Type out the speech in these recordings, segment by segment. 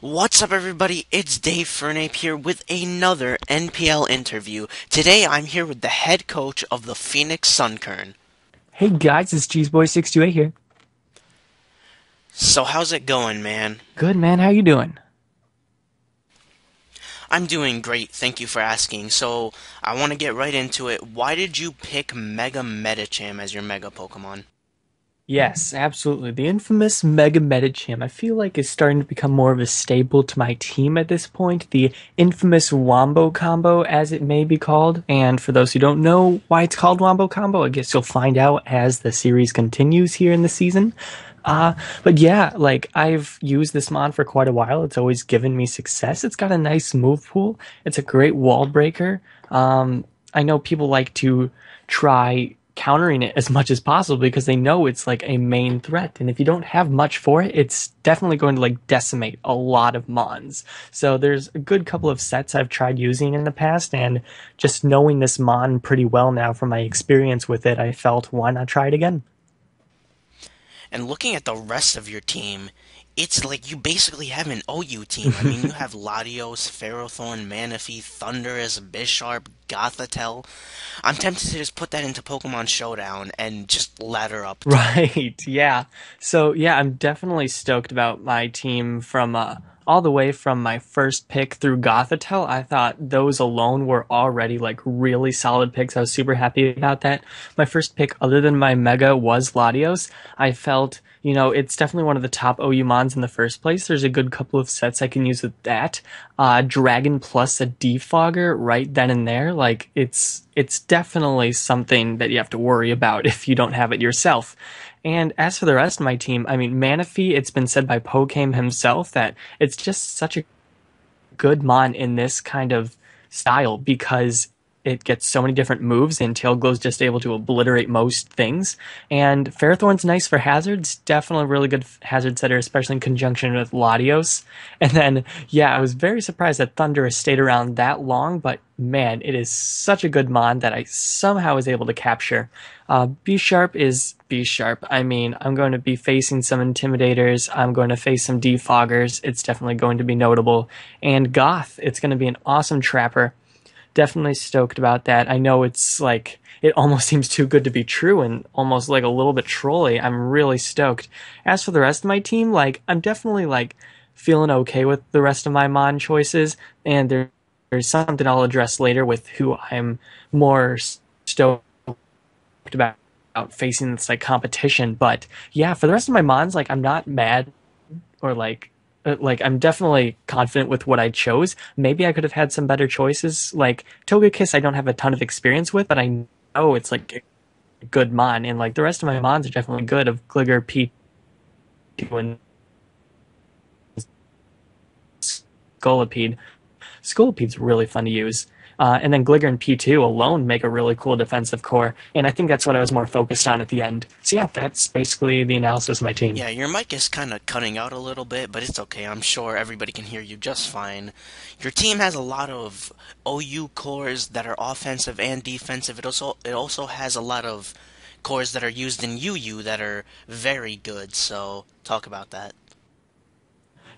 What's up, everybody? It's Dave Fernape here with another NPL interview. Today, I'm here with the head coach of the Pheonix Sunkern. Hey guys, it's Cheeseboy628 here. So, how's it going, man? Good man, how you doing? I'm doing great, thank you for asking. So, I want to get right into it. Why did you pick Mega Medicham as your Mega Pokemon? Yes, absolutely. The infamous Mega Medicham, I feel like is starting to become more of a staple to my team at this point. The infamous Wombo Combo, as it may be called. And for those who don't know why it's called Wombo Combo, I guess you'll find out as the series continues here in the season. Uh, but yeah, like I've used this mod for quite a while. It's always given me success. It's got a nice move pool. It's a great wall breaker. I know people like to try countering it as much as possible because they know it's like a main threat. And if you don't have much for it, it's definitely going to like decimate a lot of mons. So there's a good couple of sets I've tried using in the past, and just knowing this mon pretty well now from my experience with it, I felt why not try it again? And looking at the rest of your team, it's like you basically have an OU team. I mean, you have Latios, Ferrothorn, Manaphy, Thundurus, Bisharp, Gothitelle. I'm tempted to just put that into Pokemon Showdown and just ladder up to it. Right. Yeah. So yeah, I'm definitely stoked about my team from all the way from my first pick through Gothitelle. I thought those alone were already like really solid picks. I was super happy about that. My first pick, other than my Mega, was Latios. I felt, it's definitely one of the top OU mons in the first place. There's a good couple of sets I can use with that. Dragon plus a Defogger right then and there. Like it's definitely something that you have to worry about if you don't have it yourself. And as for the rest of my team, I mean, Manaphy, it's been said by Pokame himself that it's just such a good mon in this kind of style because it gets so many different moves, and Tailglow's just able to obliterate most things. And Ferrothorn's nice for hazards, definitely a really good hazard setter, especially in conjunction with Latios. And then, yeah, I was very surprised that Thunder has stayed around that long, but man, it is such a good mon that I somehow was able to capture. B Sharp is B Sharp. I mean, I'm going to be facing some Intimidators. I'm going to face some Defoggers. It's definitely going to be notable. And Goth, it's going to be an awesome trapper. Definitely stoked about that. I know it's like, it almost seems too good to be true and almost like a little bit trolly. I'm really stoked. As for the rest of my team, like, I'm definitely like feeling okay with the rest of my mon choices. And there's something I'll address later with who I'm more stoked about facing this like competition. But yeah, for the rest of my mons, like I'm not mad or like I'm definitely confident with what I chose. Maybe I could have had some better choices. Like Togekiss, I don't have a ton of experience with, but I know it's like a good mon, and like the rest of my mons are definitely good. Of Gligar, P2, and Scolipede. Scolipede's really fun to use. And then Gligar and P2 alone make a really cool defensive core. And I think that's what I was more focused on at the end. So yeah, that's basically the analysis of my team. Yeah, your mic is kind of cutting out a little bit, but it's okay. I'm sure everybody can hear you just fine. Your team has a lot of OU cores that are offensive and defensive. It also has a lot of cores that are used in UU that are very good. So talk about that.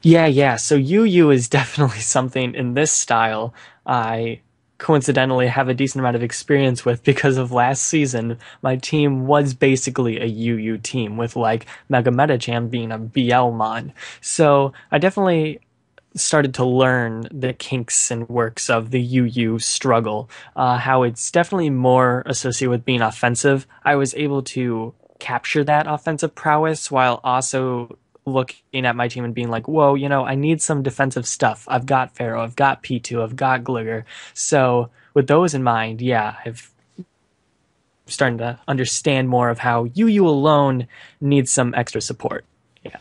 Yeah. So UU is definitely something in this style I coincidentally have a decent amount of experience with because of last season. My team was basically a UU team with like Mega Metacham being a BL mon. So I definitely started to learn the kinks and works of the UU struggle, how it's definitely more associated with being offensive. I was able to capture that offensive prowess while also looking at my team and being like, whoa, I need some defensive stuff. I've got Pharaoh, I've got P2, I've got Gligar. So with those in mind, yeah, I've starting to understand more of how UU alone needs some extra support. Yeah.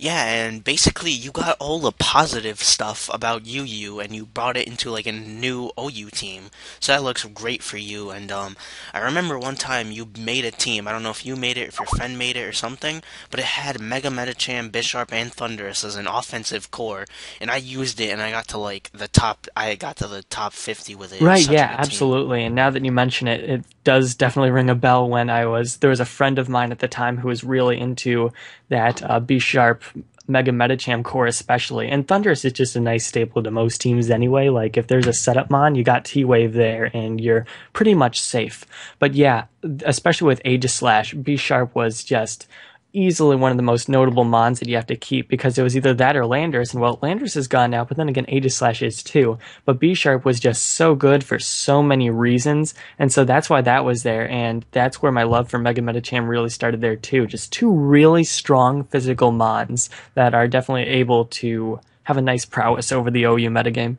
Yeah, and basically you got all the positive stuff about UU and you brought it into like a new OU team. So that looks great for you. And I remember one time you made a team. I don't know if you made it, if your friend made it or something, but it had Mega Metacham, Bisharp, and Thundurus as an offensive core, and I used it and I got to like the top. I got to the top 50 with it. It was Right, such a yeah, good team. absolutely. And now that you mention it, it does definitely ring a bell when there was a friend of mine at the time who was really into that B Sharp Mega Medicham core especially. And Thundurus is just a nice staple to most teams anyway. Like if there's a setup mon, you got T-Wave there and you're pretty much safe. But yeah, especially with Aegislash, B Sharp was just easily one of the most notable mons that you have to keep because it was either that or Landorus. And well, Landorus is gone now, but then again, Aegislash is too. But B Sharp was just so good for so many reasons. And so that's why that was there. And that's where my love for Mega Medicham really started there too. Just two really strong physical mons that are definitely able to have a nice prowess over the OU metagame.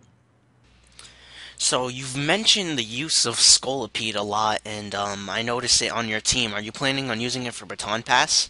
So you've mentioned the use of Scolipede a lot, and I noticed it on your team. Are you planning on using it for Baton Pass?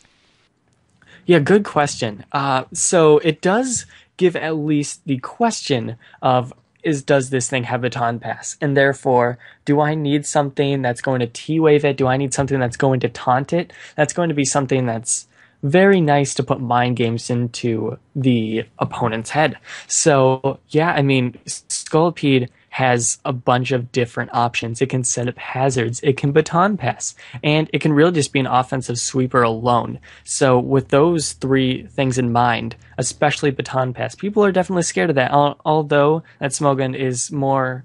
Yeah, good question. So it does give at least the question of is does this thing have baton pass? And therefore, do I need something that's going to T-wave it? Do I need something that's going to taunt it? That's going to be something that's very nice to put mind games into the opponent's head. So yeah, I mean, Scolipede has a bunch of different options. It can set up hazards, it can baton pass, and it can really just be an offensive sweeper alone. So with those three things in mind, especially baton pass, people are definitely scared of that. Although that Smogon is more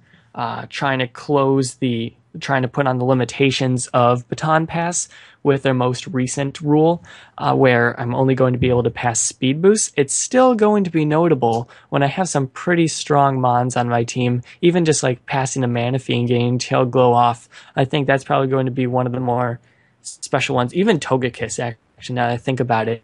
trying to put on the limitations of baton pass with their most recent rule, where I'm only going to be able to pass speed boost. It's still going to be notable when I have some pretty strong mons on my team, even just like passing a Manaphy and getting Tail Glow off. I think that's probably going to be one of the more special ones. Even Togekiss, actually, now that I think about it.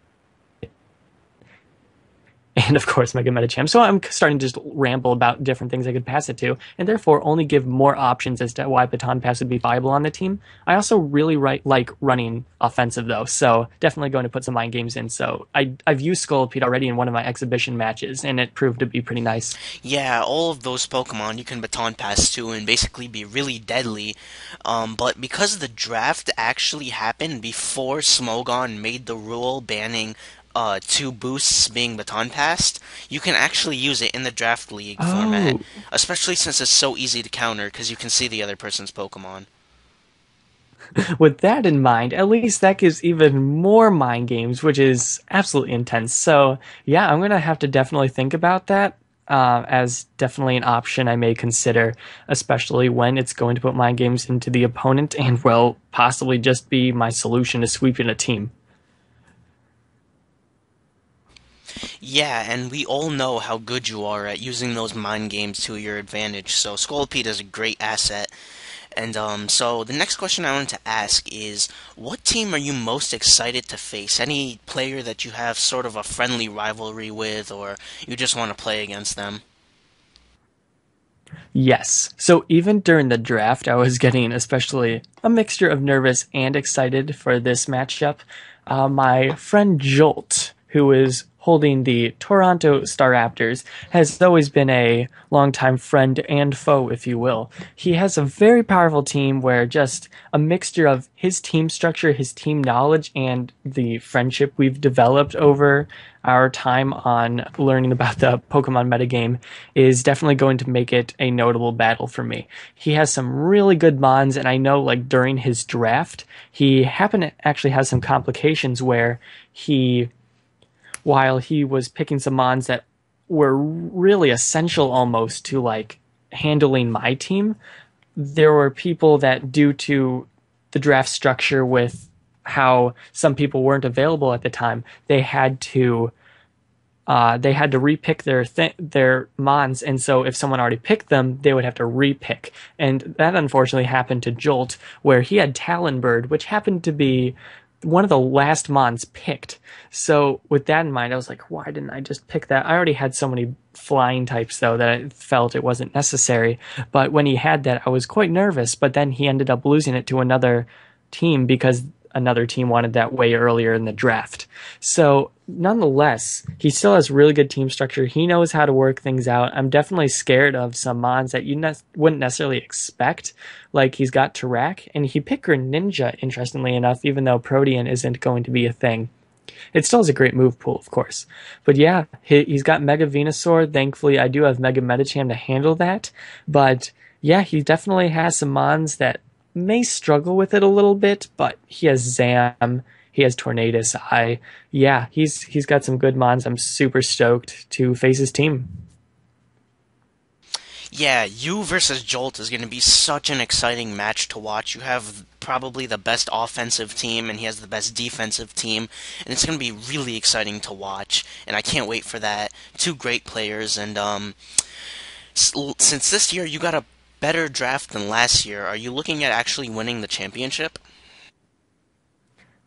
And of course, Mega Medicham. So I'm starting to just ramble about different things I could pass it to, and therefore only give more options as to why Baton Pass would be viable on the team. I also really like running offensive, though, so definitely going to put some mind games in. So I've used Scolipede already in one of my exhibition matches, and it proved to be pretty nice. Yeah, all of those Pokemon you can Baton Pass to and basically be really deadly. But because the draft actually happened before Smogon made the rule banning two boosts being baton passed, you can actually use it in the draft league format, Oh, especially since it's so easy to counter because you can see the other person's Pokemon. with that in mind, at least that gives even more mind games, which is absolutely intense. So yeah, I'm gonna have to definitely think about that. As definitely an option I may consider, especially when it's going to put mind games into the opponent and will possibly just be my solution to sweeping a team. Yeah, and we all know how good you are at using those mind games to your advantage, so Scolipede is a great asset. And so the next question I wanted to ask is, what team are you most excited to face? Any player that you have sort of a friendly rivalry with, or you just want to play against them? Yes. So even during the draft, I was getting especially a mixture of nervous and excited for this matchup. My friend Jolt, who is holding the Toronto Staraptors, has always been a longtime friend and foe, if you will. He has a very powerful team where just a mixture of his team structure, his team knowledge, and the friendship we've developed over our time on learning about the Pokemon metagame is definitely going to make it a notable battle for me. He has some really good mons, and I know like during his draft, he happened to actually have some complications where he while he was picking some mons that were really essential almost to like handling my team, there were people that due to the draft structure with how some people weren't available at the time, they had to repick their mons, and so if someone already picked them, they would have to repick. And that unfortunately happened to Jolt, where he had Talonbird, which happened to be one of the last mons picked. So with that in mind, I was like, why didn't I just pick that? I already had so many flying types though that I felt it wasn't necessary. But when he had that, I was quite nervous. But then he ended up losing it to another team because another team wanted that way earlier in the draft. So nonetheless, he still has really good team structure. He knows how to work things out. I'm definitely scared of some mons that you wouldn't necessarily expect. Like he's got Tarak, and he picked Greninja, interestingly enough, even though Protean isn't going to be a thing. It still is a great move pool, of course. But yeah, he's got Mega Venusaur. Thankfully, I do have Mega Medicham to handle that. But yeah, he definitely has some mons that may struggle with it a little bit, but he has Zam, He has Tornadus. Yeah, he's got some good mons. I'm super stoked to face his team. Yeah, you versus Jolt is going to be such an exciting match to watch. You have probably the best offensive team, and he has the best defensive team, and it's going to be really exciting to watch. And I can't wait for that. Two great players, and since this year you got a better draft than last year, are you looking at actually winning the championship?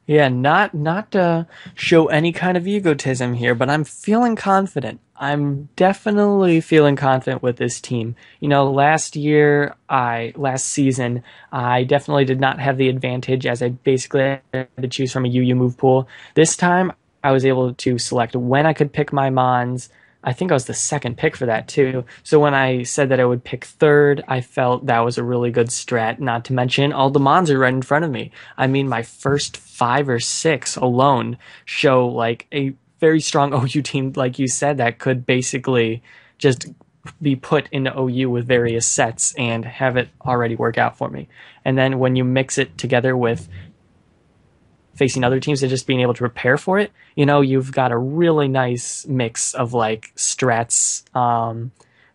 Yeah, not to show any kind of egotism here, but I'm feeling confident. I'm definitely feeling confident with this team. You know, last season, I definitely did not have the advantage as I basically had to choose from a UU move pool. This time, I was able to select when I could pick my mons. I think I was the second pick for that too. So when I said that I would pick third, I felt that was a really good strat. Not to mention all the mons are right in front of me. I mean, my first five or six alone show like a very strong OU team, like you said, that could basically just be put into OU with various sets and have it already work out for me. And then when you mix it together with facing other teams and just being able to prepare for it, you know, you've got a really nice mix of like strats,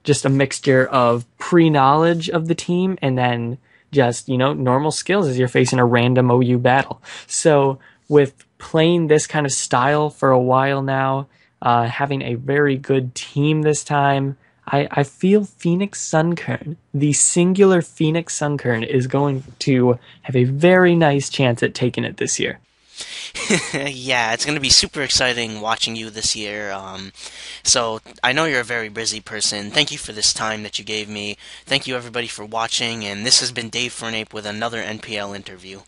just a mixture of pre knowledge of the team and then just, you know, normal skills as you're facing a random OU battle. So, with playing this kind of style for a while now, having a very good team this time, I feel Pheonix Sunkern, the singular Pheonix Sunkern, is going to have a very nice chance at taking it this year. Yeah, it's going to be super exciting watching you this year. So I know you're a very busy person. Thank you for this time that you gave me. Thank you everybody for watching, and this has been Dave Fernape with another NPL interview.